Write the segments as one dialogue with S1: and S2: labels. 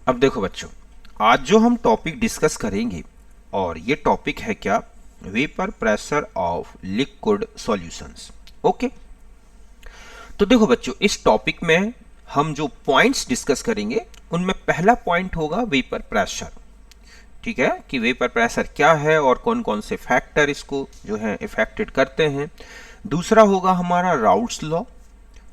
S1: अब देखो बच्चों, आज जो हम टॉपिक डिस्कस करेंगे और ये टॉपिक है क्या, vapour pressure of liquid solutions. Okay, तो देखो बच्चों, इस टॉपिक में हम जो पॉइंट्स डिस्कस करेंगे उनमें पहला पॉइंट होगा वेपर प्रेशर। ठीक है, कि वेपर प्रेशर क्या है और कौन कौन से फैक्टर इसको जो है इफेक्टेड करते हैं। दूसरा होगा हमारा राउल्ट्स लॉ।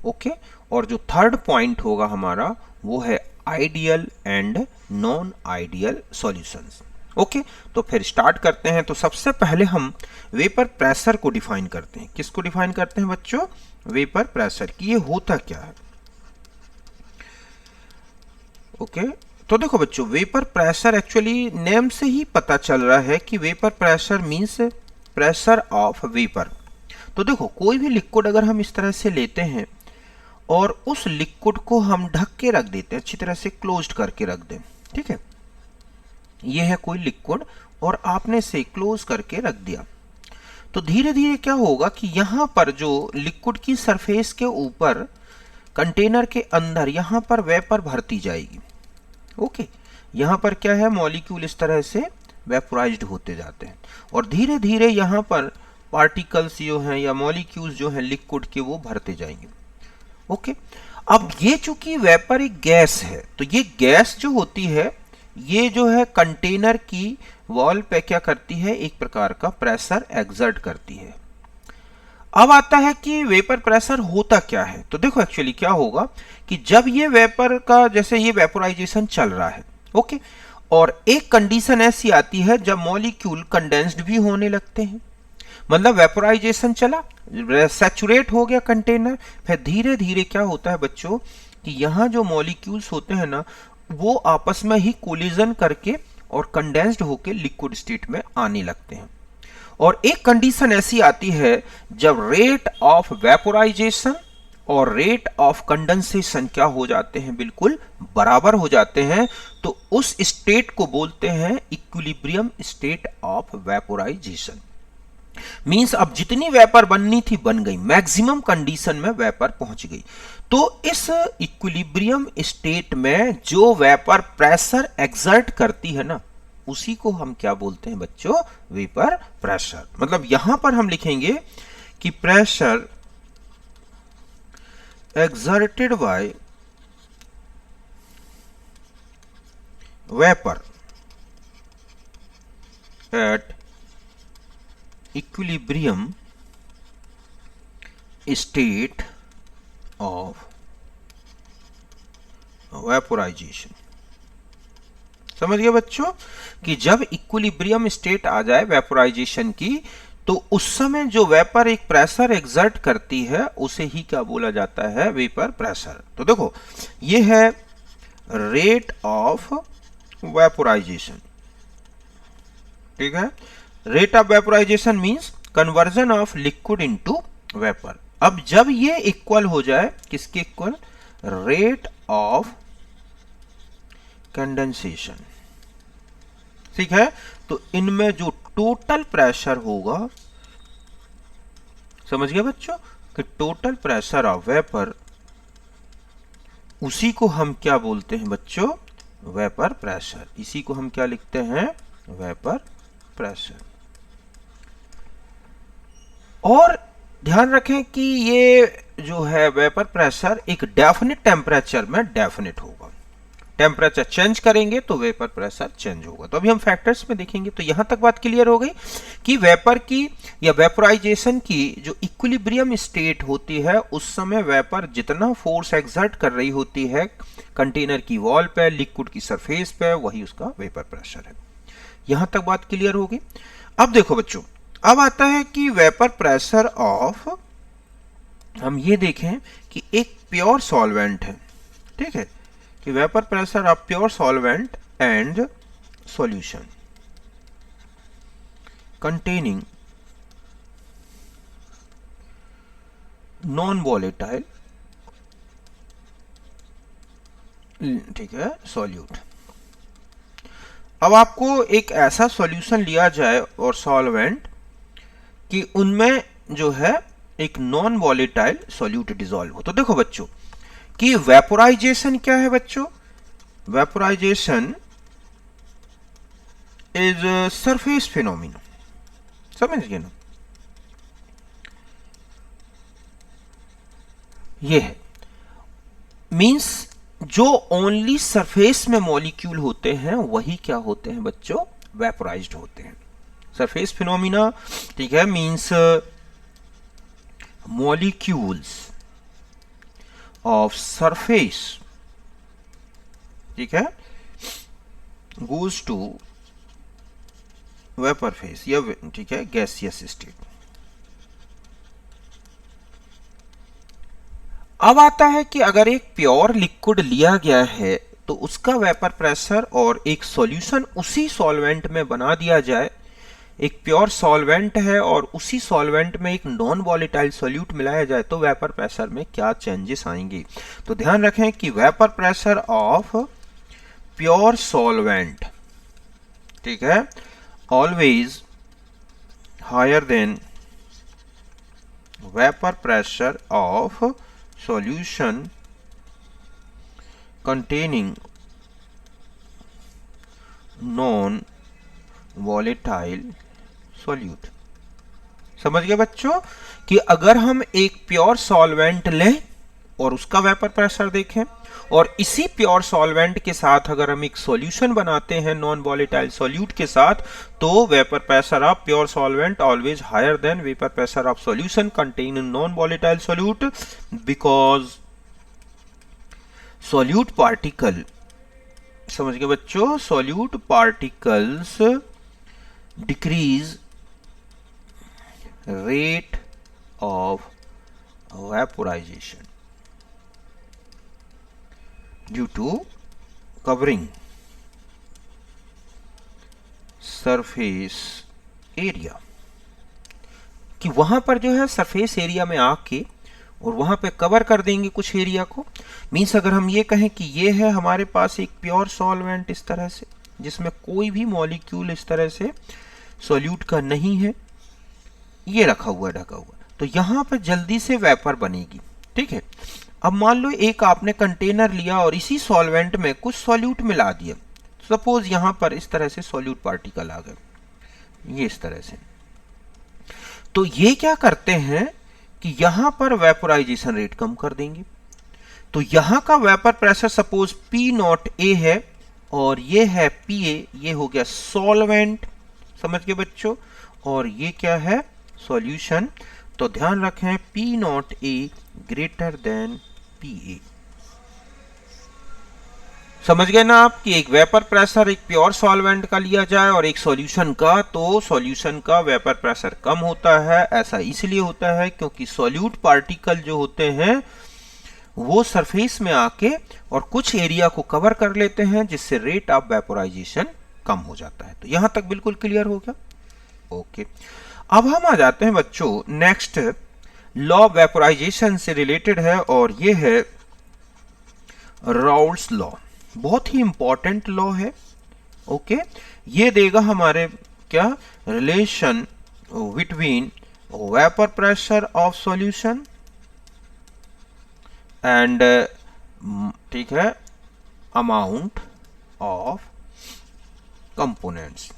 S1: ओके, और जो थर्ड पॉइंट होगा हमारा वो है ideal and non ideal solutions. Okay, तो फिर स्टार्ट करते हैं। तो सबसे पहले हम वेपर प्रेशर को डिफाइन करते हैं। किसको डिफाइन करते हैं बच्चों? वेपर प्रेशर की ये होता क्या है। ओके, तो देखो बच्चों, वेपर प्रेशर एक्चुअली नेम से ही पता चल रहा है कि vapour pressure means pressure of vapour. तो देखो, कोई भी लिक्विड अगर हम इस तरह से लेते हैं और उस लिक्विड को हम ढक के रख देते हैं, अच्छी तरह से क्लोज्ड करके रख दें। ठीक है, ये है कोई लिक्विड और आपने से क्लोज करके रख दिया, तो धीरे धीरे क्या होगा कि यहां पर जो लिक्विड की सरफेस के ऊपर कंटेनर के अंदर यहां पर वेपर भरती जाएगी। ओके, यहां पर क्या है, मॉलिक्यूल इस तरह से वेपोराइज्ड होते जाते हैं और धीरे धीरे यहां पर पार्टिकल्स जो हैं या मॉलिक्यूल्स जो हैं लिक्विड के वो भरते जाएंगे। ओके, अब ये चूंकि वेपर एक गैस है, तो ये गैस जो होती है ये जो है कंटेनर की वॉल पे क्या करती है, एक प्रकार का प्रेशर एक्सर्ट करती है। अब आता है कि वेपर प्रेशर होता क्या है। तो देखो एक्चुअली क्या होगा कि जब ये वेपर का जैसे ये वेपोराइजेशन चल रहा है, ओके, और एक कंडीशन ऐसी आती है जब मॉलिक्यूल कंडेंस्ड भी होने लगते हैं, मतलब वेपोराइजेशन चला, सैचुरेट हो गया कंटेनर, फिर धीरे धीरे क्या होता है बच्चों कि यहाँ जो मॉलिक्यूल्स होते हैं ना वो आपस में ही कोलिजन करके और कंडेंस्ड होके लिक्विड स्टेट में आने लगते हैं। और एक कंडीशन ऐसी आती है जब रेट ऑफ वेपोराइजेशन और रेट ऑफ कंडेंसेशन क्या हो जाते हैं, बिल्कुल बराबर हो जाते हैं, तो उस स्टेट को बोलते हैं equilibrium state of vaporisation. Means अब जितनी वेपर बननी थी बन गई, मैक्सिमम कंडीशन में वेपर पहुंच गई। तो इस इक्विलिब्रियम स्टेट में जो वेपर प्रेशर एक्सर्ट करती है ना, उसी को हम क्या बोलते हैं बच्चों? Vapour pressure. मतलब यहां पर हम लिखेंगे कि pressure exerted by vapour eight equilibrium state of vaporization। समझ गए बच्चों कि जब इक्विलिब्रियम स्टेट आ जाए वेपोराइजेशन की, तो उस समय जो वेपर एक प्रेशर एक्सर्ट करती है उसे ही क्या बोला जाता है? Vapour pressure. तो देखो, ये है रेट ऑफ वेपोराइजेशन। ठीक है, rate of vaporisation means conversion of liquid into vapour. अब जब ये इक्वल हो जाए, किसके इक्वल? Rate of condensation. ठीक है, तो इनमें जो टोटल प्रेशर होगा, समझ गए बच्चों कि टोटल प्रेशर ऑफ वेपर, उसी को हम क्या बोलते हैं बच्चों? Vapour pressure. इसी को हम क्या लिखते हैं? Vapour pressure. और ध्यान रखें कि ये जो है वेपर प्रेशर एक डेफिनेट टेम्परेचर में डेफिनेट होगा। टेम्परेचर चेंज करेंगे तो वेपर प्रेशर चेंज होगा। तो अभी हम फैक्टर्स में देखेंगे। तो यहां तक बात क्लियर हो गई कि वेपर की या वेपोराइजेशन की जो इक्विलिब्रियम स्टेट होती है, उस समय वेपर जितना फोर्स एक्सर्ट कर रही होती है कंटेनर की वॉल पे, लिक्विड की सरफेस पे, वही उसका वेपर प्रेशर है। यहां तक बात क्लियर होगी। अब देखो बच्चों, अब आता है कि वेपर प्रेशर ऑफ, हम ये देखें कि एक प्योर सॉल्वेंट है। ठीक है, कि vapour pressure of pure solvent and solution containing non volatile, ठीक है, सॉल्यूट। अब आपको एक ऐसा सॉल्यूशन लिया जाए और सॉल्वेंट कि उनमें जो है एक नॉन वॉलेटाइल सॉल्यूट डिसॉल्व हो। तो देखो बच्चों कि वेपोराइजेशन क्या है बच्चों? वेपोराइजेशन इज सरफेस फिनोमिना, समझ गए ना, ये है मींस जो ओनली सरफेस में मॉलिक्यूल होते हैं वही क्या होते हैं बच्चों, वेपोराइज्ड होते हैं। सरफेस फिनोमिना, ठीक है, मींस मॉलिक्यूल्स ऑफ सरफेस, ठीक है, गोज टू वेपर फेस या, ठीक है, गैसियस स्टेट। अब आता है कि अगर एक प्योर लिक्विड लिया गया है तो उसका वेपर प्रेशर और एक सॉल्यूशन उसी सॉल्वेंट में बना दिया जाए, एक प्योर सॉल्वेंट है और उसी सॉल्वेंट में एक नॉन वॉलेटाइल सॉल्यूट मिलाया जाए तो वेपर प्रेशर में क्या चेंजेस आएंगे। तो ध्यान रखें कि vapour pressure of pure solvent, ठीक है, always higher than vapour pressure of solution containing non volatile solute। समझ गए बच्चों कि अगर हम एक प्योर सॉल्वेंट लें और उसका वेपर प्रेशर देखें और इसी प्योर सॉल्वेंट के साथ अगर हम एक सॉल्यूशन बनाते हैं नॉन वॉलेटाइल सॉल्यूट के साथ, तो vapour pressure of pure solvent always higher than vapour pressure of solution containing non volatile solute, because solute particle, समझ गए बच्चों, solute particles decrease rate of vaporisation due to covering surface area, कि वहां पर जो है सरफेस एरिया में आके और वहां पे कवर कर देंगे कुछ एरिया को। मीन्स अगर हम ये कहें कि ये है हमारे पास एक प्योर सॉल्वेंट इस तरह से जिसमें कोई भी मॉलिक्यूल इस तरह से सॉल्यूट का नहीं है, ये रखा हुआ है ढका हुआ, तो यहां पर जल्दी से वेपर बनेगी, ठीक है। अब मान लो एक आपने कंटेनर लिया और इसी सॉल्वेंट में कुछ सॉल्यूट मिला दिया, सपोज यहां पर इस तरह से सॉल्यूट पार्टिकल आ गए, ये इस तरह से, तो ये क्या करते हैं कि यहां पर वेपोराइजेशन रेट कम कर देंगे। तो यहां का vapour pressure suppose P not a है और ये है पी ए, ये हो गया सॉल्वेंट, समझ गए बच्चों, और ये क्या है, सॉल्यूशन। तो ध्यान रखें P not a greater than P A, समझ गए ना आप कि एक वेपर प्रेशर एक प्योर सॉल्वेंट का लिया जाए और एक सॉल्यूशन का, तो सॉल्यूशन का वेपर प्रेशर कम होता है। ऐसा इसलिए होता है क्योंकि सॉल्यूट पार्टिकल जो होते हैं वो सरफेस में आके और कुछ एरिया को कवर कर लेते हैं जिससे रेट ऑफ वेपोराइजेशन कम हो जाता है। तो यहां तक बिल्कुल क्लियर हो गया, ओके। अब हम आ जाते हैं बच्चों नेक्स्ट लॉ वेपोराइजेशन से रिलेटेड है और ये है राउल्स लॉ, बहुत ही इंपॉर्टेंट लॉ है, ओके। ये देगा हमारे क्या, relation between vapour pressure of solution and, ठीक है, अमाउंट ऑफ कंपोनेंट्स।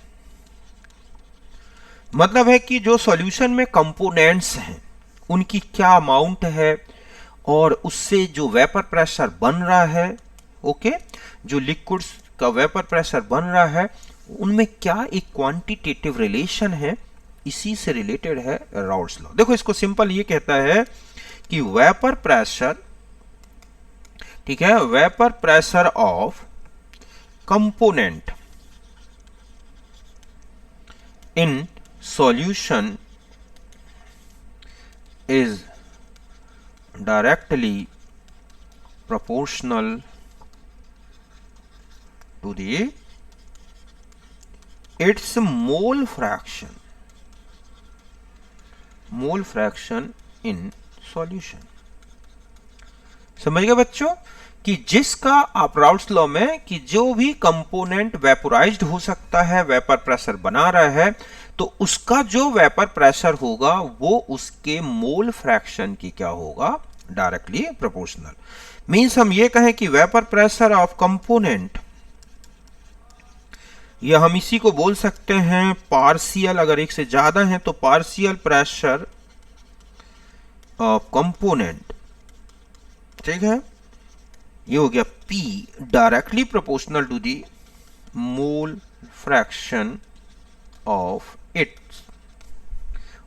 S1: मतलब है कि जो सॉल्यूशन में कंपोनेंट्स हैं उनकी क्या अमाउंट है और उससे जो वेपर प्रेशर बन रहा है, ओके, जो लिक्विड्स का वेपर प्रेशर बन रहा है उनमें क्या एक क्वांटिटेटिव रिलेशन है, इसी से रिलेटेड है राउल्स लॉ। देखो इसको सिंपल ये कहता है कि वेपर प्रेशर, ठीक है, vapour pressure of component in solution is directly proportional to the its mole fraction in solution। समझ गए बच्चों कि जिसका आप राउल्स लॉ में कि जो भी कंपोनेंट वेपोराइज्ड हो सकता है, वेपर प्रेशर बना रहा है, तो उसका जो वेपर प्रेशर होगा वो उसके मोल फ्रैक्शन की क्या होगा, डायरेक्टली प्रोपोर्शनल। मींस हम ये कहें कि वेपर प्रेशर ऑफ कंपोनेंट या हम इसी को बोल सकते हैं पार्शियल, अगर एक से ज्यादा है तो पार्शियल प्रेशर ऑफ कंपोनेंट। ठीक है, ये हो गया P directly proportional to the mole fraction of it,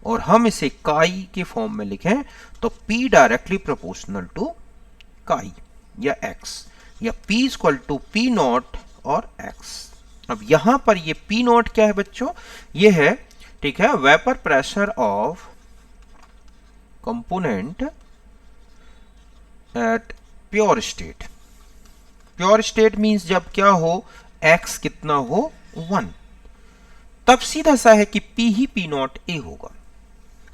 S1: और हम इसे काई के फॉर्म में लिखें तो P डायरेक्टली प्रोपोर्शनल टू काई या x, या P equal to P naught और x। अब यहां पर ये P नॉट क्या है बच्चों, ये है, ठीक है, vapour pressure of component at pure state. Pure state means जब क्या हो, x कितना हो 1, तब सीधा सा है कि P he P not a होगा।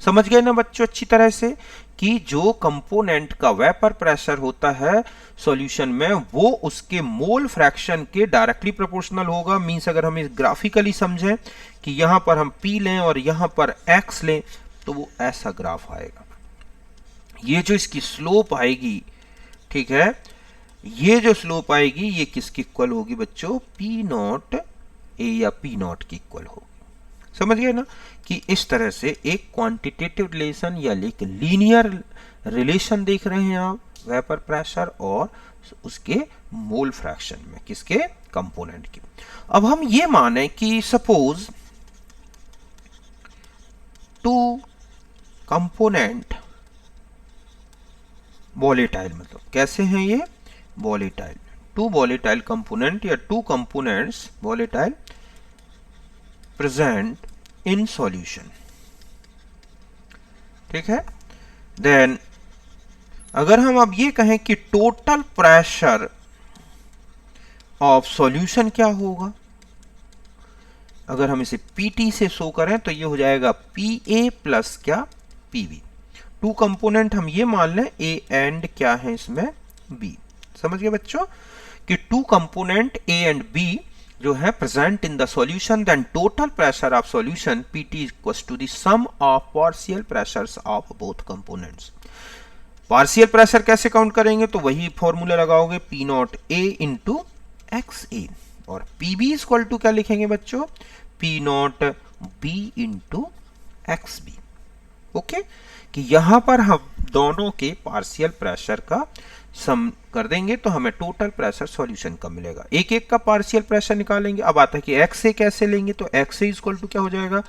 S1: समझ गए ना बच्चों अच्छी तरह से कि जो कंपोनेंट का वेपर प्रेशर होता है सॉल्यूशन में वो उसके मोल फ्रैक्शन के डायरेक्टली प्रोपोर्शनल होगा। मींस अगर हम इस ग्राफिकली समझें कि यहां पर हम P लें और यहां पर x लें तो वो ऐसा ग्राफ आएगा। ये जो इसकी स्लोप आएगी, ठीक है, ये जो स्लोप आएगी ये किसकी इक्वल होगी बच्चों, P नॉट ए या P नॉट की इक्वल होगी। समझ गए ना कि इस तरह से एक क्वांटिटेटिव रिलेशन या एक लीनियर रिलेशन देख रहे हैं आप वेपर प्रेशर और उसके मोल फ्रैक्शन में, किसके, कंपोनेंट की। अब हम ये माने कि सपोज टू कंपोनेंट वोलेटाइल, मतलब कैसे हैं ये, वोलेटाइल, टू वोलेटाइल कंपोनेंट या two components volatile present in solution. ठीक है, देन अगर हम अब ये कहें कि टोटल प्रेशर ऑफ सॉल्यूशन क्या होगा, अगर हम इसे Pt से शो करें तो ये हो जाएगा Pa प्लस क्या, Pb। टू कंपोनेंट हम ये मान लें A एंड क्या है इसमें B। समझ गए बच्चों कि two component A and B जो है present in the solution, then total pressure of solution Pt equals to the sum of partial pressures of both components. Partial pressure कैसे काउंट करेंगे, तो वही फॉर्मूला लगाओगे P naught A into XA, और Pb equal to क्या लिखेंगे बच्चों, P naught B into XB। Okay, कि यहां पर हम दोनों के पार्शियल प्रेशर का सम कर देंगे तो हमें टोटल प्रेशर सॉल्यूशन का मिलेगा। एक एक का पार्शियल प्रेशर निकालेंगे। अब आता है कि XA कैसे लेंगे, तो XA इक्वल टू क्या हो जाएगा,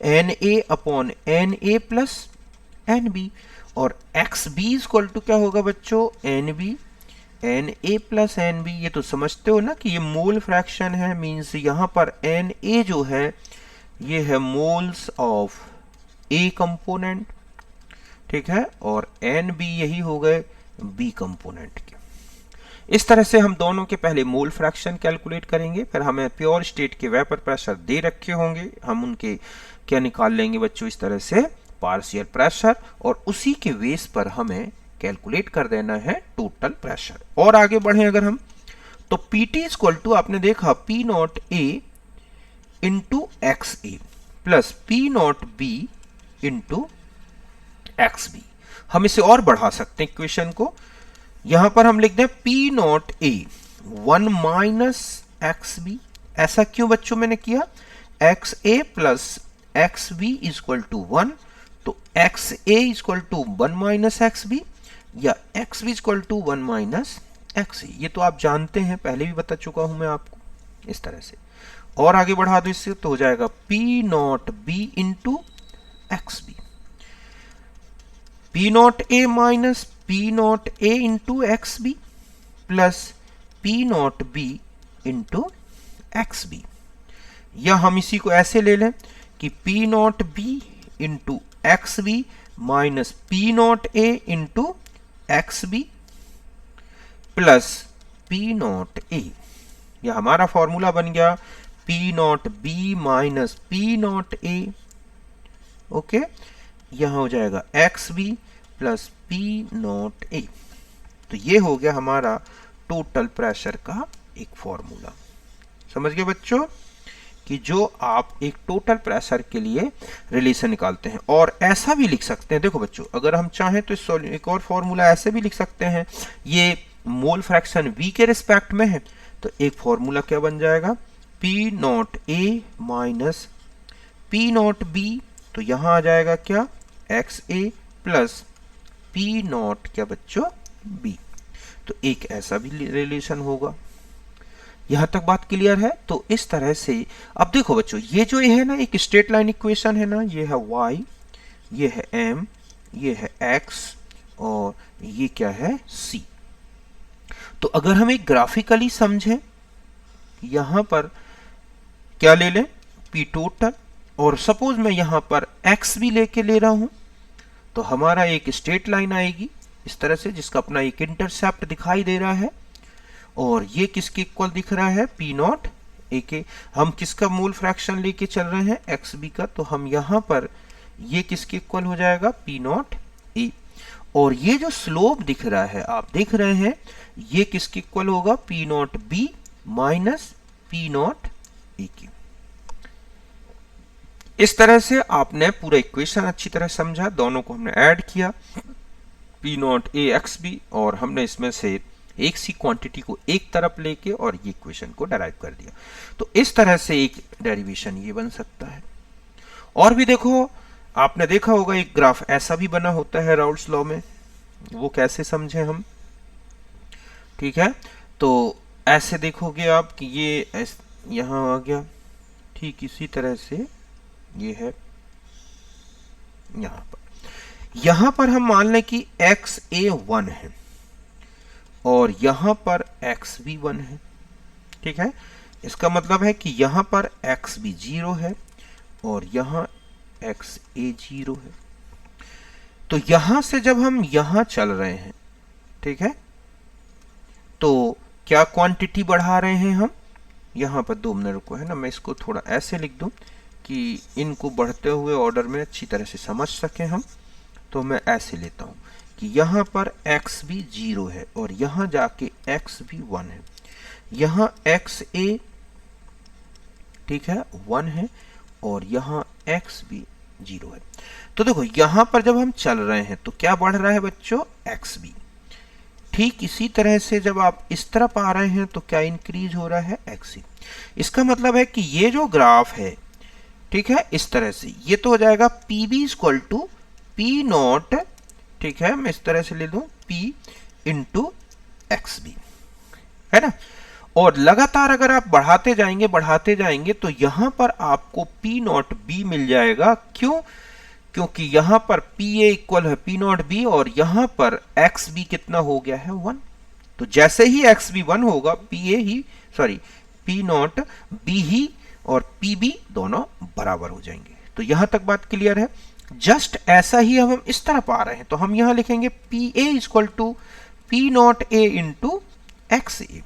S1: Na upon Na plus Nb, और XB इक्वल टू क्या होगा बच्चों, Nb Na प्लस Nb। ये तो समझते हो ना कि ये मोल फ्रैक्शन है, मींस यहां पर Na जो है ये है मोल्स ऑफ A कंपोनेंट, ठीक है, और Nb यही हो गए B कंपोनेंट के। इस तरह से हम दोनों के पहले मोल फ्रैक्शन कैलकुलेट करेंगे, फिर हमें प्योर स्टेट के वेपर प्रेशर दे रखे होंगे, हम उनके क्या निकाल लेंगे बच्चों, इस तरह से पार्शियल प्रेशर, और उसी के बेस पर हमें कैलकुलेट कर देना है टोटल प्रेशर। और आगे बढ़े अगर हम, तो Pt इक्वल टू आपने देखा P naught A into XA plus P naught B into XB। हम इसे और बढ़ा सकते हैं इक्वेशन को, यहां पर हम लिख दें P naught A 1 minus XB। ऐसा क्यों बच्चों मैंने किया, XA plus XB equal to 1, तो XA equal to 1 minus XB या XB equal to 1 minus XA। ये तो आप जानते हैं, पहले भी बता चुका हूं मैं आपको। इस तरह से और आगे बढ़ा दो इससे, तो हो जाएगा P naught B into XB, P naught A minus P naught A into XB plus P naught B into XB, या हम इसी को ऐसे ले लें कि P naught B into XB minus P naught A into XB plus P naught A। यह हमारा फॉर्मूला बन गया P naught B minus P naught A। Okay, यहां हो जाएगा XB plus P naught A। तो ये हो गया हमारा टोटल प्रेशर का एक फॉर्मूला। समझ गए बच्चों कि जो आप एक टोटल प्रेशर के लिए रिलेशन निकालते हैं, और ऐसा भी लिख सकते हैं। देखो बच्चों, अगर हम चाहें तो एक और फॉर्मूला ऐसे भी लिख सकते हैं, ये मोल फ्रैक्शन V के रिस्पेक्ट में है, तो एक फॉर्मूला क्या बन जाएगा, P not a minus P not be, तो यहां आ जाएगा क्या, x A plus P not क्या बच्चों, बी। तो एक ऐसा भी रिलेशन होगा। यहां तक बात क्लियर है। तो इस तरह से अब देखो बच्चों, ये जो है ना एक स्ट्रेट लाइन इक्वेशन है ना, ये है y, ये है m, ये है x और ये क्या है c। तो अगर हम एक ग्राफिकली समझें, यहां पर क्या ले लें, p टोटल, और सपोज मैं यहां पर x भी लेके ले रहा हूं, तो हमारा एक स्ट्रेट लाइन आएगी इस तरह से, जिसका अपना एक इंटरसेप्ट दिखाई दे रहा है, और ये किसके इक्वल दिख रहा है, पी नॉट ए के। हम किसका मूल फ्रैक्शन लेके चल रहे हैं, एक्स बी का, तो हम यहां पर ये किसके इक्वल हो जाएगा, पी नॉट ए। और ये जो स्लोप दिख रहा है आप देख रहे हैं, ये किसके इक्वल होगा, P not be minus P not a की। इस तरह से आपने पूरा इक्वेशन अच्छी तरह समझा, दोनों को हमने ऐड किया, P not A X B, और हमने इसमें से एक सी क्वांटिटी को एक तरफ लेके और ये इक्वेशन को डेराइव कर दिया। तो इस तरह से एक डेरिवेशन ये बन सकता है। और भी देखो, आपने देखा होगा एक ग्राफ ऐसा भी बना होता है राउल्ट्स लॉ में, वो कैसे समझे हम, ठीक है। तो ऐसे देखोगे आप कि ये यहां आ गया, ठीक इसी तरह से ये है यहां पर हम मान लें कि एक्स ए 1 है और यहां पर एक्स भी 1 है, ठीक है। इसका मतलब है कि यहां पर एक्स भी 0 है और यहां एक्स ए 0 है। तो यहां से जब हम यहां चल रहे हैं, ठीक है, तो क्या क्वांटिटी बढ़ा रहे हैं हम, यहां पर 2 मिनट रुको, है ना, मैं इसको थोड़ा ऐसे लिख दूं कि इनको बढ़ते हुए ऑर्डर में अच्छी तरह से समझ सकें हम। तो मैं ऐसे लेता हूं कि यहां पर x भी 0 है और यहां जाके x भी 1 है, यहां एक्स ए, ठीक है, 1 है और यहां x भी 0 है। तो देखो यहां पर जब हम चल रहे हैं तो क्या बढ़ रहा है बच्चों, x भी। ठीक इसी तरह से जब आप इस तरफ आ रहे हैं तो क्या इंक्रीज हो रहा है, x ही। इसका मतलब है कि ये जो ग्राफ है, ठीक है, इस तरह से ये तो हो जाएगा P B equal to P naught, ठीक है, मैं इस तरह से ले लूं P इंटू एक्स बी, है ना। और लगातार अगर आप बढ़ाते जाएंगे तो यहां पर आपको P नॉट B मिल जाएगा। क्यों, क्योंकि यहां पर PA इक्वल है P नॉट B और यहां पर XB कितना हो गया है, 1। तो जैसे ही XB 1 होगा, P नॉट B ही और PB दोनों बराबर हो जाएंगे। तो यहां तक बात क्लियर है। जस्ट ऐसा ही हम इस तरफ आ रहे हैं तो हम यहां लिखेंगे P A equal to P not A into X A,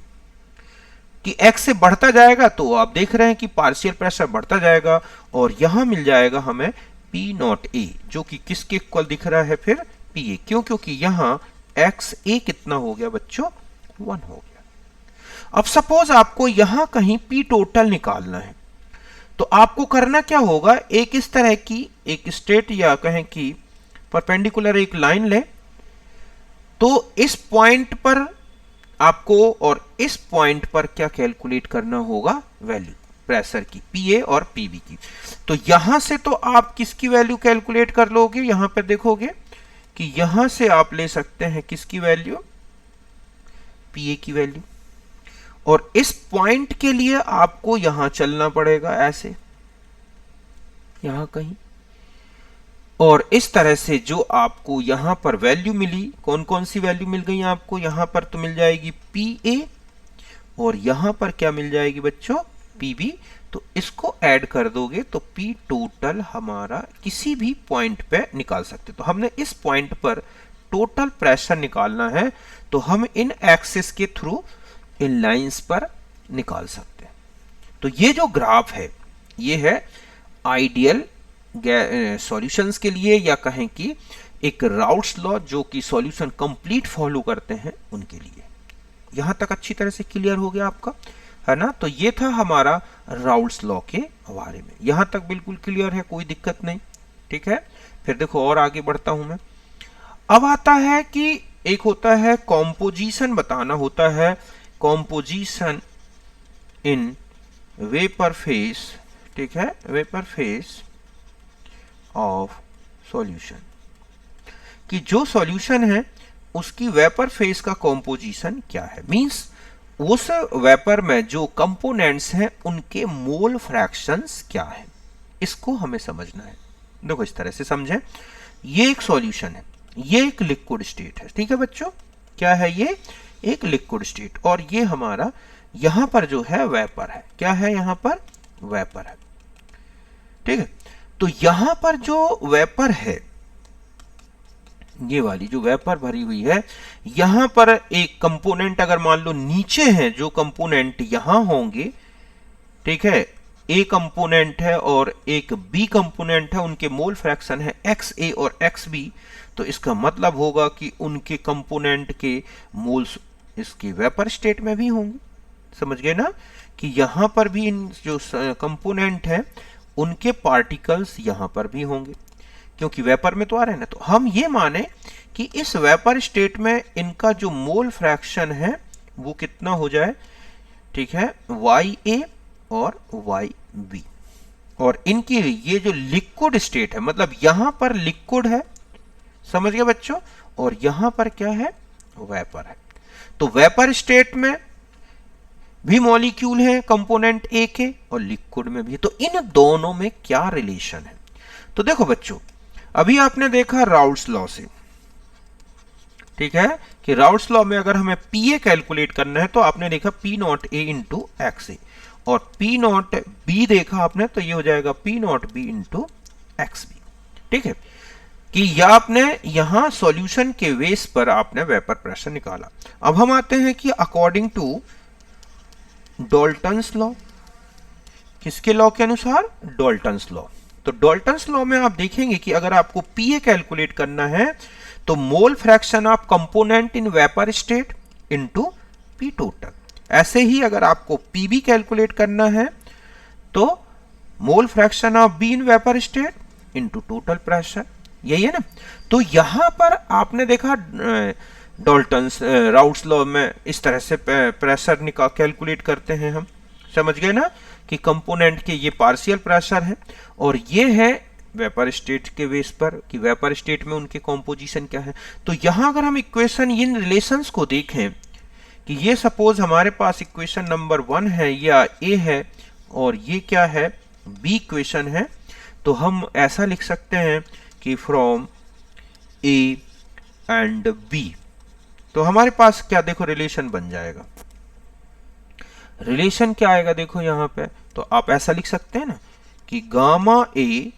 S1: कि एक्स से बढ़ता जाएगा तो आप देख रहे हैं कि पार्शियल प्रेशर बढ़ता जाएगा और यहां मिल जाएगा हमें पी नॉट ए, जो कि किसके इक्वल दिख रहा है फिर, पी ए। क्यों, क्योंकि यहां एक्स ए कितना हो गया बच्चों, 1 हो गया। अब सपोज आपको यहां कहीं पी टोटल निकालना है, तो आपको करना क्या होगा, एक इस तरह की एक स्ट्रेट या कहें कि परपेंडिकुलर एक लाइन ले, तो इस पॉइंट पर आपको और इस पॉइंट पर क्या कैलकुलेट करना होगा, वैल्यू प्रेशर की, पीए और पीबी की। तो यहां से तो आप किसकी वैल्यू कैलकुलेट कर लोगे, यहां पर देखोगे कि यहां से आप ले सकते हैं किसकी वैल्यू, पीए की वैल्यू। और इस पॉइंट के लिए आपको यहां चलना पड़ेगा ऐसे, यहां कहीं, और इस तरह से जो आपको यहां पर वैल्यू मिली, कौन कौन सी वैल्यू मिल गई आपको, यहां पर तो मिल जाएगी पी ए और यहां पर क्या मिल जाएगी बच्चों, पी बी। तो इसको ऐड कर दोगे तो पी टोटल हमारा किसी भी पॉइंट पे निकाल सकते। तो हमने इस पॉइंट पर टोटल प्रेशर निकालना है तो हम इन एक्सिस के थ्रू इन लाइंस पर निकाल सकते हैं। तो ये जो ग्राफ है ये है आइडियल सॉल्यूशंस के लिए, या कहें कि एक राउल्ट्स लॉ जो कि सॉल्यूशन कंप्लीट फॉलो करते हैं उनके लिए। यहां तक अच्छी तरह से क्लियर हो गया आपका, है ना। तो ये था हमारा राउल्ट्स लॉ के बारे में, यहां तक बिल्कुल क्लियर है, कोई दिक्कत नहीं, ठीक है। फिर देखो और आगे बढ़ता हूं मैं। अब आता है कि एक होता है कॉम्पोजिशन बताना होता है, कॉम्पोजिशन इन वेपर फेस, ठीक है, वेपर फेस ऑफ सॉल्यूशन, कि जो सॉल्यूशन है उसकी वेपर फेस का कॉम्पोजिशन क्या है, मींस उस वेपर में जो कंपोनेंट्स हैं उनके मोल फ्रैक्शंस क्या है, इसको हमें समझना है। देखो इस तरह से समझें, ये एक सॉल्यूशन है, ये एक लिक्विड स्टेट है, ठीक है बच्चों, क्या है ये, एक लिक्विड स्टेट, और ये हमारा यहां पर जो है वेपर है, क्या है यहां पर, वेपर है, ठीक है। तो यहां पर जो वेपर है, ये वाली जो वेपर भरी हुई है, यहां पर एक कंपोनेंट अगर मान लो नीचे है, जो कंपोनेंट यहां होंगे, ठीक है, ए कंपोनेंट है और एक बी कंपोनेंट है, उनके मोल फ्रैक्शन है एक्स ए और एक्स बी, तो इसका मतलब होगा कि उनके कंपोनेंट के मोल्स इसके वेपर स्टेट में भी होंगे। समझ गए ना, कि यहां पर भी इन जो कंपोनेंट है उनके पार्टिकल्स यहां पर भी होंगे, क्योंकि वेपर में तो आ रहे हैं ना। तो हम ये माने कि इस वेपर स्टेट में इनका जो मोल फ्रैक्शन है वो कितना हो जाए, ठीक है, वाई ए और वाई बी, और इनकी ये जो लिक्विड स्टेट है, मतलब यहां पर लिक्विड है, समझ गए बच्चों, और यहां पर क्या है, वेपर है। तो वेपर स्टेट में भी मॉलिक्यूल है कंपोनेंट ए के, और लिक्विड में भी, तो इन दोनों में क्या रिलेशन है। तो देखो बच्चों, अभी आपने देखा राउल्ट्स लॉ से, ठीक है, कि राउल्ट्स लॉ में अगर हमें पीए कैलकुलेट करना है तो आपने देखा P not A into X A, और पी नॉट बी देखा आपने तो ये हो जाएगा P not B into X B, ठीक है, कि यह आपने यहां सॉल्यूशन के बेस पर आपने वेपर प्रेशर निकाला। अब हम आते हैं कि अकॉर्डिंग टू डाल्टन्स लॉ, किसके लॉ के अनुसार, डाल्टन्स लॉ। तो डाल्टन्स लॉ में आप देखेंगे कि अगर आपको पीए कैलकुलेट करना है तो मोल fraction of component in vapour state into P total, ऐसे ही अगर आपको पीबी कैलकुलेट करना है तो मोल fraction of be in vapour state into total pressure, यही है ना। तो यहां पर आपने देखा डाल्टन्स राउल्ट्स लॉ में इस तरह से प्रेशर निकाल कैलकुलेट करते हैं हम, समझ गए ना, कि कंपोनेंट के ये पार्शियल प्रेशर है और ये है वेपर स्टेट के बेस पर कि वेपर स्टेट में उनके कॉम्पोजिशन क्या है। तो यहां अगर हम इक्वेशन इन रिलेशंस को देखें कि ये सपोज हमारे पास इक्वेशन नंबर 1 है या ए है और ये क्या है, बी इक्वेशन है, तो हम ऐसा लिख सकते हैं कि फ्रॉम ए एंड बी, तो हमारे पास क्या देखो रिलेशन बन जाएगा, रिलेशन क्या आएगा देखो यहां पे, तो आप ऐसा लिख सकते हैं ना कि gamma A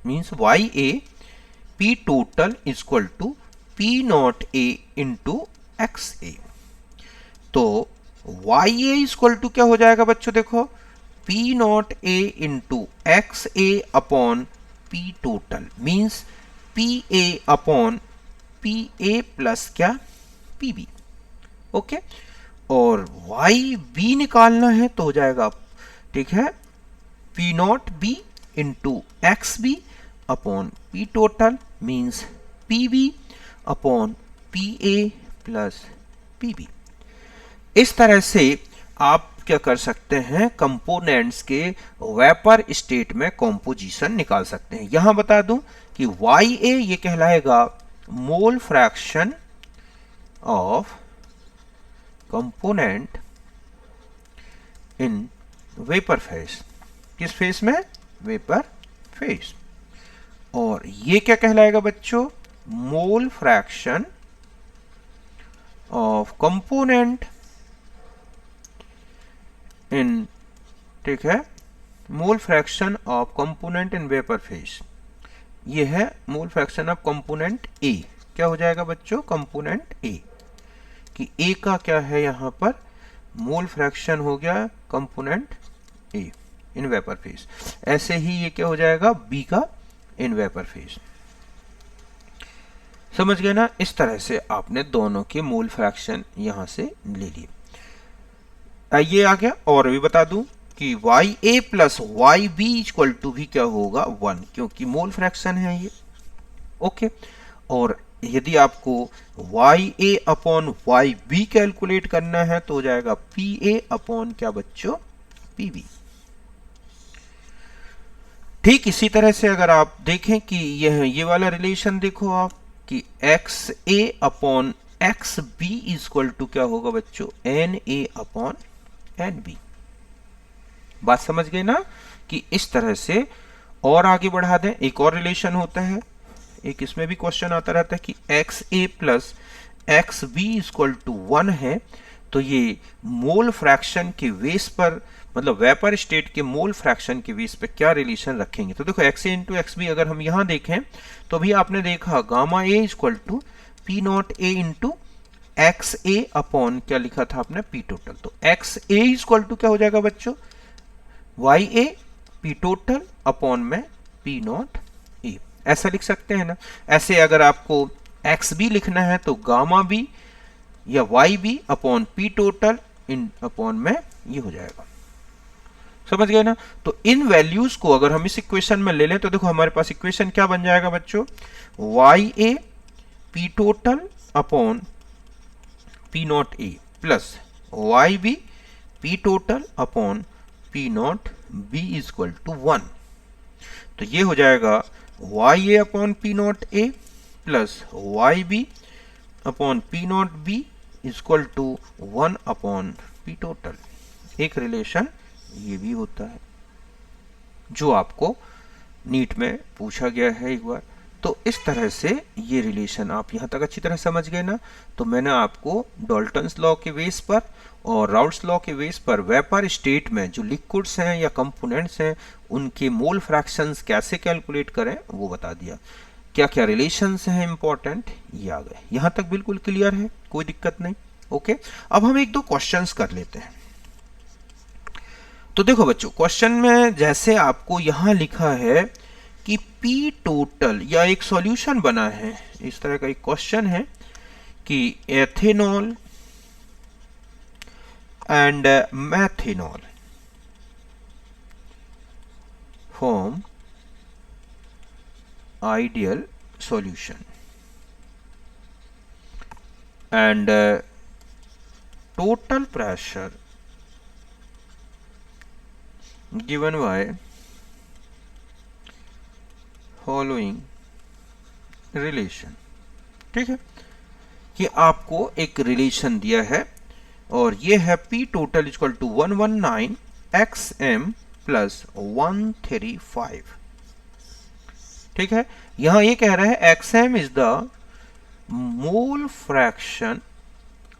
S1: means Y A P total is equal to P not A into X A. तो Y A is equal to क्या हो जाएगा बच्चों, देखो P not A into X A upon P total, means P A upon P A plus क्या, P B, okay. और Y B निकालना है तो हो जाएगा, ठीक है, P not B into X B upon P total means P B upon P A plus P B. इस तरह से आप क्या कर सकते हैं, कंपोनेंट्स के वेपर स्टेट में कॉम्पोजिशन निकाल सकते हैं। यहां बता दूं कि वाई ए ये कहलाएगा मोल fraction of component in vapour phase, किस फेज में, वेपर फेज, और ये क्या कहलाएगा बच्चों, मोल फ्रैक्शन ऑफ कंपोनेंट इन, ठीक है, मोल fraction of component in vapour phase, ये है मोल फ्रैक्शन ऑफ कंपोनेंट ए, क्या हो जाएगा बच्चों, कंपोनेंट ए, कि ए का क्या है यहां पर मोल फ्रैक्शन हो गया component A in vapour phase, ऐसे ही ये क्या हो जाएगा बी का इन वेपर फेज, समझ गए ना। इस तरह से आपने दोनों के मोल फ्रैक्शन यहां से ले लिए। ये आ गया, और भी बता दूं कि Y A plus Y B equal to भी क्या होगा 1, क्योंकि मोल फ्रैक्शन है ये, ओके। और यदि आपको Y A upon Y B calculate करना है तो हो जाएगा पी ए अपॉन क्या बच्चों, Pb। ठीक इसी तरह से अगर आप देखें कि ये वाला रिलेशन देखो आप कि X A upon X B equal to क्या होगा बच्चों, N A upon N B. बात समझ गए ना कि इस तरह से और आगे बढ़ा दें। एक और रिलेशन होता है, एक इसमें भी क्वेश्चन आता रहता है कि X A plus X B equal to 1 है, तो ये मोल फ्रैक्शन के बेस पर, मतलब वेपर स्टेट के मोल फ्रैक्शन के बेस पे क्या रिलेशन रखेंगे। तो देखो X A into X B अगर हम यहां देखें तो अभी आपने देखा gamma A equal to P not A into X A upon क्या लिखा था आपने, पी टोटल। तो एक्स ए इक्वल टू क्या हो जाएगा बच्चों, Y A P total upon में पी नॉट ए, ऐसा लिख सकते हैं ना। ऐसे अगर आपको एक्स बी लिखना है तो गामा बी या Y B upon P total इन अपॉन में ये हो जाएगा। समझ गए ना। तो इन वैल्यूज को अगर हम इस इक्वेशन में ले लें तो देखो हमारे पास इक्वेशन क्या बन जाएगा बच्चों, Y A P total upon P not A plus Y B P total upon P not B equal to 1। तो ये हो जाएगा Y A upon P not A plus Y B upon P not B equal to 1 upon P total. एक relation ये भी होता है जो आपको नीट में पूछा गया है एक बार। तो इस तरह से ये रिलेशन आप यहां तक अच्छी तरह समझ गए ना। तो मैंने आपको डाल्टन्स लॉ के बेस पर और राउल्ट्स लॉ के बेस पर वेपर स्टेट में जो लिक्विड्स हैं या कंपोनेंट्स हैं उनके मोल फ्रैक्शंस कैसे कैलकुलेट करें वो बता दिया। क्या क्या रिलेशंस हैं इंपॉर्टेंट ये आ गए। यहां तक बिल्कुल क्लियर है, कोई दिक्कत नहीं। ओके, अब हम एक दो क्वेश्चंस कर लेते हैं। तो देखो बच्चों क्वेश्चन में जैसे आपको यहां लिखा है कि पी टोटल या एक सॉल्यूशन बना है, इस तरह का एक क्वेश्चन है कि ethanol and methanol form ideal solution and total pressure given by following relation। ठीक है, कि आपको एक रिलेशन दिया है और ये है P total equal to 119 XM plus 135। ठीक है, यहां ये कह रहा है XM is the mole fraction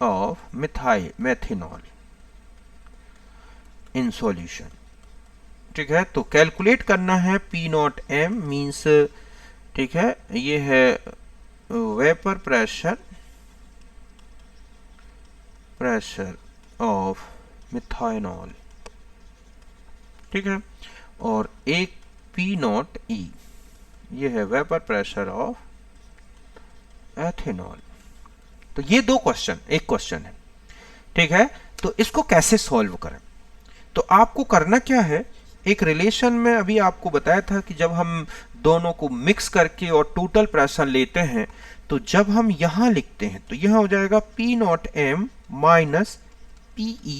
S1: of methanol in solution. ठीक है, तो कैलकुलेट करना है P नॉट M मीन्स, ठीक है, ये है वेपर प्रेशर ऑफ मिथाइनॉल। ठीक है, और एक P नॉट E ये है वेपर प्रेशर ऑफ एथेनॉल। तो ये दो क्वेश्चन, एक क्वेश्चन है। ठीक है, तो इसको कैसे सॉल्व करें। तो आपको करना क्या है, एक रिलेशन में अभी आपको बताया था कि जब हम दोनों को मिक्स करके और टोटल प्रेशर लेते हैं तो जब हम यहां लिखते हैं तो यहां हो जाएगा P naught M minus PE,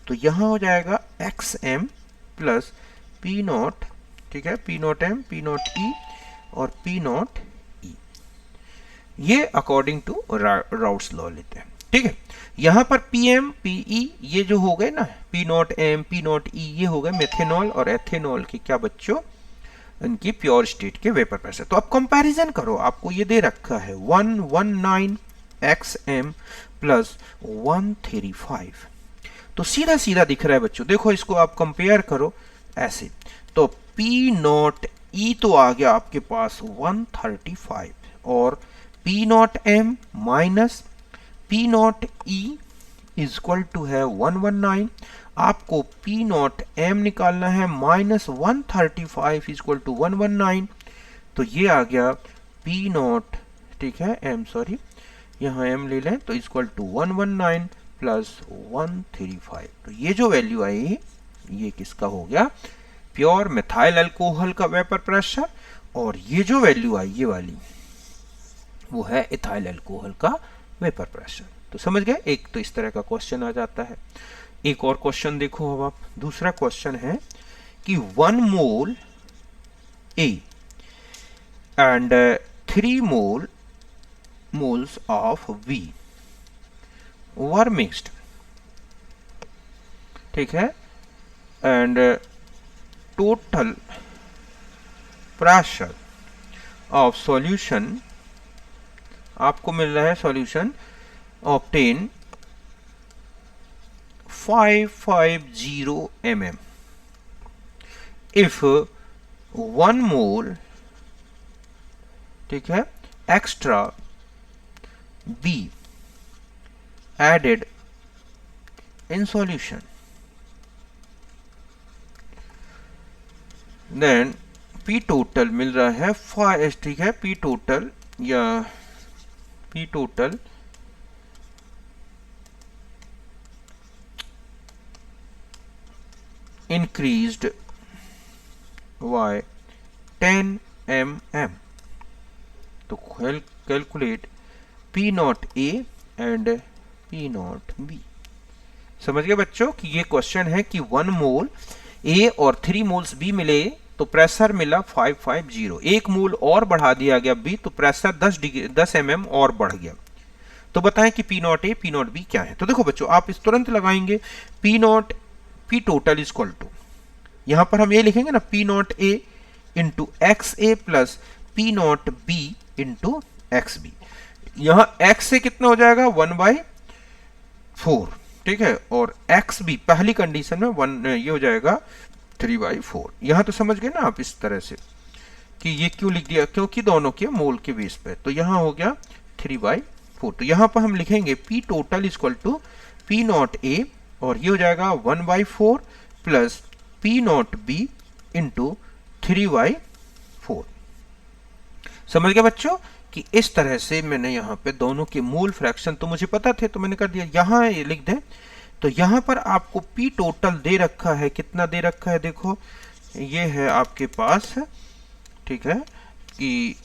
S1: तो यहां हो जाएगा XM प्लस P नॉट, ठीक है, P naught M P naught E और P नॉट E। ये अकॉर्डिंग टू राउल्ट्स लॉ लेते हैं। ठीक है, यहां पर PM PE ये जो हो गए ना, P naught M P naught E ये हो गए मेथेनॉल और एथेनॉल की क्या बच्चों, इनकी प्योर स्टेट के वेपर प्रेशर। तो अब कंपैरिजन करो, आपको ये दे रखा है 119 XM प्लस 135, तो सीधा सीधा दिख रहा है बच्चों। देखो इसको आप कंपेयर करो ऐसे, तो P नॉट E तो आ गया आपके पास 135 और P naught M minus P naught E equal to है 119। आपको P नॉट M निकालना है माइनस 135 इक्वल टू 119, तो ये आ गया P नॉट, ठीक है, M सॉरी यहाँ M ले लें तो इक्वल टू 119 प्लस 135। तो ये जो वैल्यू आई ये किसका हो गया, प्योर मिथाइल अल्कोहल का वेपर प्रेशर, और ये जो वैल्यू आई ये वाली वो है इथाइल अल्कोहल का वेपर प्रेशर। तो समझ गए, एक तो इस तरह का क्वेश्चन आ जाता है। एक और क्वेश्चन देखो। अब आप दूसरा क्वेश्चन है कि 1 मोल A and 3 moles of V were mixed, ठीक है, and total pressure of solution आपको मिल रहा है solution obtain 550 mm if 1 mole, ठीक है, extra B added in solution, then P total मिल रहा है 5, ठीक है, P total या P total increased by 10 mm. तो calculate P naught A and P naught B। समझ गए बच्चों कि ये क्वेश्चन है कि 1 मोल A और 3 मोल्स B मिले तो प्रेशर मिला 550, 1 मोल और बढ़ा दिया गया B तो प्रेशर 10 mm और बढ़ गया। तो बताएं कि P naught A P naught B क्या है। तो देखो बच्चों आप इस तुरंत लगाएंगे P naught P total is equal to, यहां पर हम ये लिखेंगे ना P naught A into X A plus P naught B into X B. यहां x से कितना हो जाएगा 1/4, ठीक है, और एक्स बी पहली कंडीशन में 1 ये हो जाएगा 3/4। यहां तो समझ गए ना आप इस तरह से कि ये क्यों लिख दिया, क्योंकि दोनों के मोल के बेस पे। तो यहां हो गया 3/4। तो यहां पर हम लिखेंगे P total is equal to P naught A और ये हो जाएगा 1/4 plus P naught B into 3/4। समझ गए बच्चों कि इस तरह से मैंने यहाँ पे दोनों के मोल फ्रैक्शन तो मुझे पता थे तो मैंने कर दिया। यहाँ ये लिख दें तो यहाँ पर आपको P टोटल दे रखा है, कितना दे रखा है देखो, ये है आपके पास, ठीक है, कि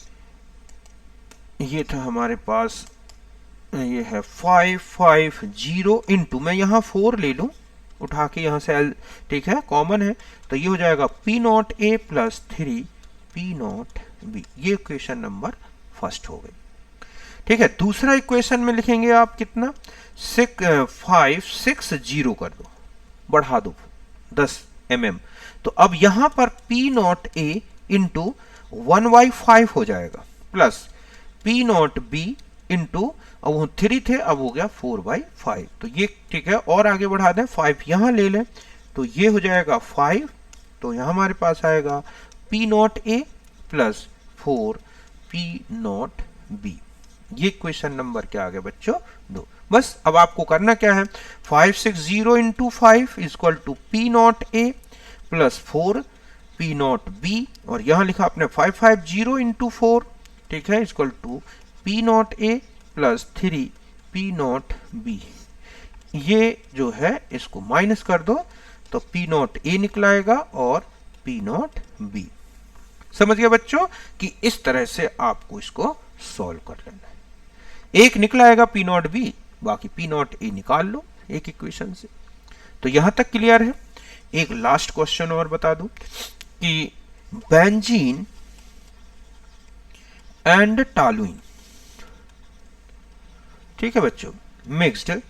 S1: ये था हमारे पास, ये है 550 इंटू, मैं यहाँ 4 ले लूँ उठा के यहाँ से L, ठीक है, कॉमन है, तो ये हो जाएगा P naught A plus 3 P naught B। ये इक्वेशन नंबर फर्स्ट हो गई, ठीक है। दूसरा इक्वेशन में लिखेंगे आप कितना 560 कर दो, बढ़ा दो 10 mm। तो अब यहां पर P नॉट A इंटू 1/5 हो जाएगा plus P naught B into, अब वो 3 थे अब हो गया 4/5। तो ये ठीक है, और आगे बढ़ा दें 5 यहां ले लें तो ये हो जाएगा 5, तो यहां हमारे पास आएगा P naught A plus 4 P naught B। ये क्वेश्चन नंबर क्या आ गया बच्चों 2। बस अब आपको करना क्या है 560 into 5 equal to P naught A plus 4 P naught B और यहां लिखा आपने 550 इंटू 4, ठीक है, equal to P naught A plus 3 P naught B। ये जो है इसको माइनस कर दो तो P नॉट A निकलाएगा और P नॉट B। समझ गए बच्चों कि इस तरह से आपको इसको सॉल्व कर लेना है। एक निकला आएगा P नॉट B, बाकी P नॉट A निकाल लो एक इक्वेशन से। तो यहां तक क्लियर है। एक लास्ट क्वेश्चन और बता दूं कि बेंजीन एंड टॉलुइन, ठीक है बच्चों, मिक्स्ड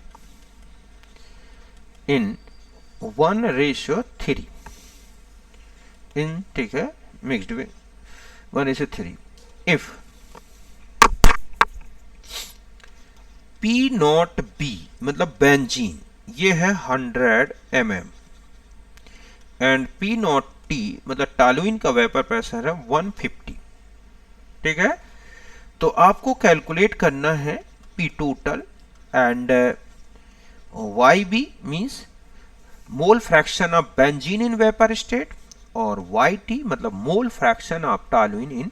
S1: इन 1:3 इन, ठीक है, mixed with 1:3 if P naught B मतलब बेंजीन ये है 100 mm and P not T मतलब टॉलुइन का वेपर प्रेशर है 150, ठीक है। तो आपको कैलकुलेट करना है P total and YB means mole fraction of benzene in vapour state और YT मतलब मोल fraction of toluene in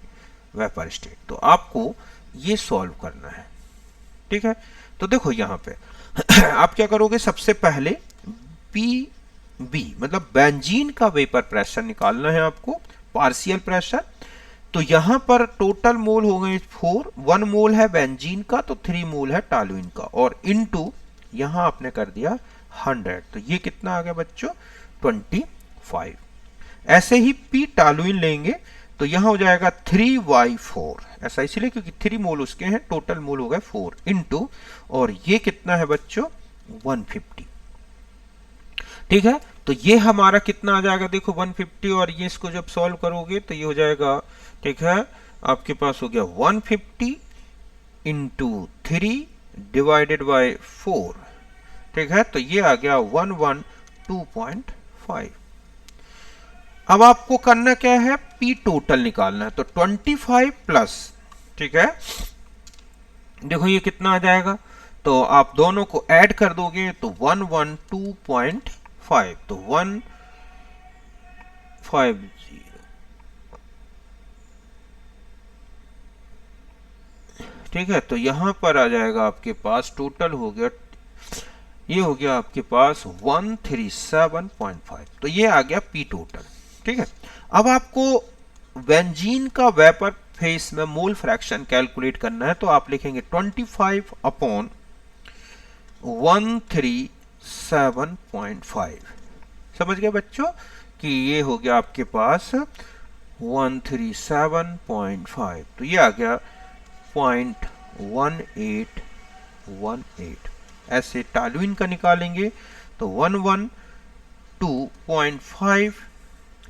S1: vapour state. तो आपको ये सॉल्व करना है, ठीक है। तो देखो यहां पे आप क्या करोगे, सबसे पहले PB मतलब बेंजीन का वेपर प्रेशर निकालना है आपको, पार्शियल प्रेशर। तो यहां पर टोटल मोल हो गए 4, 1 मोल है बेंजीन का तो 3 मोल है टॉलुइन का और इनटू यहां आपने कर दिया 100, तो ये कितना आ गया बच्चों 25। ऐसे ही पी टॉलुइन लेंगे तो यहाँ हो जाएगा 3y4, ऐसा इसलिए क्योंकि 3 मोल उसके हैं, टोटल मोल हो गए 4 इंटू, और ये कितना है बच्चों 150। ठीक है, तो ये हमारा कितना आ जाएगा देखो 150, और ये इसको जब सॉल्व करोगे तो ये हो जाएगा, ठीक है, आपके पास हो गया 150 इंटू 3 डिवाइडेड बाय 4। ठीक है, तो ये आ गया 112.5। अब आपको करना क्या है, पी टोटल निकालना है, तो 25 प्लस, ठीक है, देखो ये कितना आ जाएगा, तो आप दोनों को ऐड कर दोगे तो 112.5, तो 150, ठीक है, तो यहां पर आ जाएगा आपके पास टोटल हो गया, ये हो गया आपके पास 137.5, तो ये आ गया पी टोटल। ठीक है, अब आपको बेंजीन का वेपर फेस में मोल फ्रैक्शन कैलकुलेट करना है, तो आप लिखेंगे 25 अपॉन 137.5। समझ गए बच्चों कि ये हो गया आपके पास 137.5, तो ये आ गया 0.1818। ऐसे टॉलुइन का निकालेंगे तो 112.5,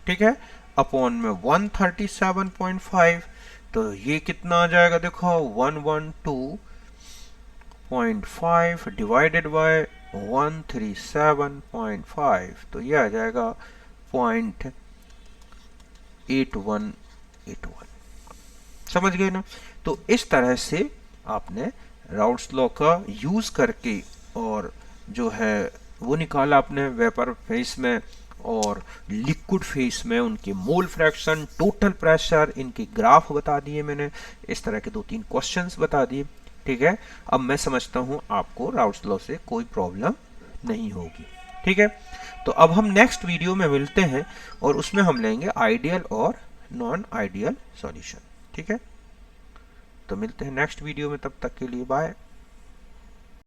S1: ठीक है, अपॉन में 137.5, तो ये कितना आ जाएगा देखो 112.5 डिवाइडेड बाय 137.5, तो ये आ जाएगा 0.8181। समझ गए ना। तो इस तरह से आपने राउल्ट्स लॉ का यूज करके और जो है वो निकाला आपने वेपर फेस में और लिक्विड फेस में, उनके मोल फ्रैक्शन, टोटल प्रेशर, इनके ग्राफ बता दिए मैंने, इस तरह के 2-3 क्वेश्चंस बता दिए। ठीक है, अब मैं समझता हूं आपको राउल्ट्स लॉ से कोई प्रॉब्लम नहीं होगी। ठीक है, तो अब हम नेक्स्ट वीडियो में मिलते हैं और उसमें हम लेंगे आइडियल और नॉन आइडियल सॉल्यूशन। ठीक है, तो मिलते हैं नेक्स्ट वीडियो में, तब तक के लिए बाय।